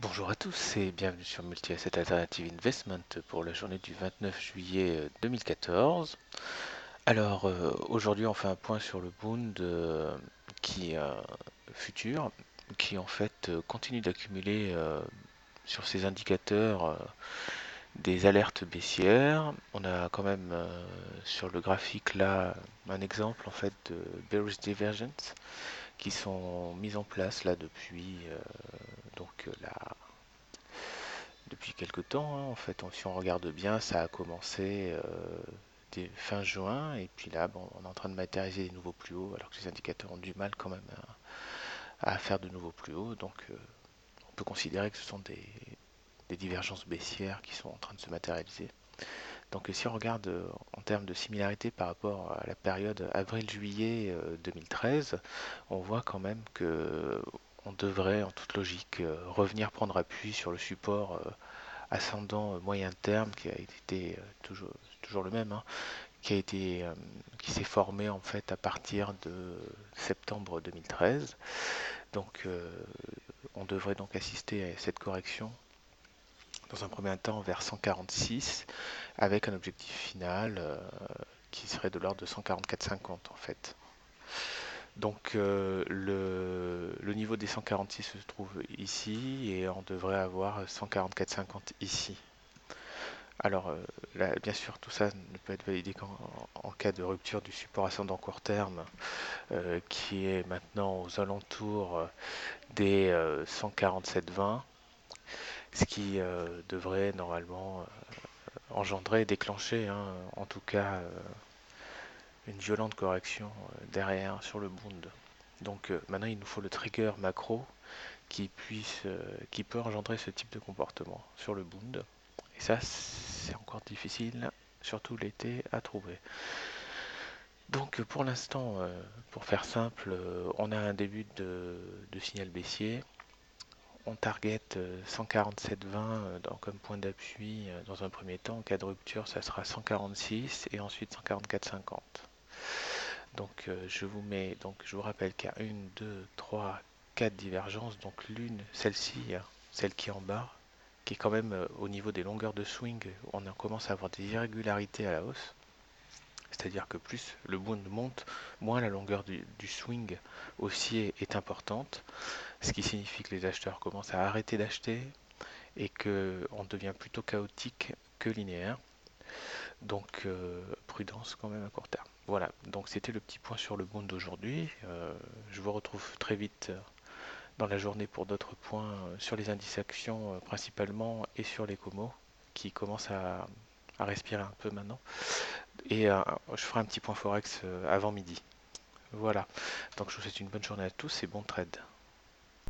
Bonjour à tous et bienvenue sur Multi-Asset Alternative Investment pour la journée du 29 juillet 2014. Alors aujourd'hui on fait un point sur le Bund qui futur qui en fait continue d'accumuler sur ses indicateurs des alertes baissières. On a quand même sur le graphique là un exemple en fait de bearish divergence qui sont mises en place là depuis quelques temps, hein. En fait, si on regarde bien, ça a commencé dès fin juin, et puis là, bon, on est en train de matérialiser des nouveaux plus hauts, alors que les indicateurs ont du mal quand même à faire de nouveaux plus hauts. Donc, on peut considérer que ce sont des divergences baissières qui sont en train de se matérialiser. Donc, si on regarde en termes de similarité par rapport à la période avril-juillet 2013, on voit quand même que on devrait, en toute logique, revenir prendre appui sur le support ascendant moyen terme qui a été toujours le même, hein, qui s'est formé en fait à partir de septembre 2013. Donc on devrait donc assister à cette correction dans un premier temps vers 146 avec un objectif final qui serait de l'ordre de 144,50 en fait. Donc le niveau des 146 se trouve ici et on devrait avoir 144,50 ici. Alors, là, bien sûr, tout ça ne peut être validé qu'en cas de rupture du support ascendant court terme, qui est maintenant aux alentours des 147,20, ce qui devrait normalement engendrer, déclencher, hein, en tout cas, une violente correction derrière sur le Bund. Donc maintenant, il nous faut le trigger macro qui peut engendrer ce type de comportement sur le Bund. Et ça, c'est encore difficile, surtout l'été, à trouver. Donc pour l'instant, pour faire simple, on a un début de signal baissier. On target 147,20 comme point d'appui dans un premier temps. En cas de rupture, ça sera 146 et ensuite 144,50. Donc je vous rappelle qu'il y a une, deux, trois, quatre divergences. Donc l'une, celle-ci, celle qui est en bas, qui est quand même au niveau des longueurs de swing, on commence à avoir des irrégularités à la hausse. C'est-à-dire que plus le Bund monte, moins la longueur du swing haussier est importante, ce qui signifie que les acheteurs commencent à arrêter d'acheter et qu'on devient plutôt chaotique que linéaire. Donc prudence quand même à court terme. Voilà, donc c'était le petit point sur le Bund d'aujourd'hui. Je vous retrouve très vite dans la journée pour d'autres points sur les indices actions principalement et sur les comos qui commencent à respirer un peu maintenant. Et je ferai un petit point forex avant midi. Voilà, donc je vous souhaite une bonne journée à tous et bon trade.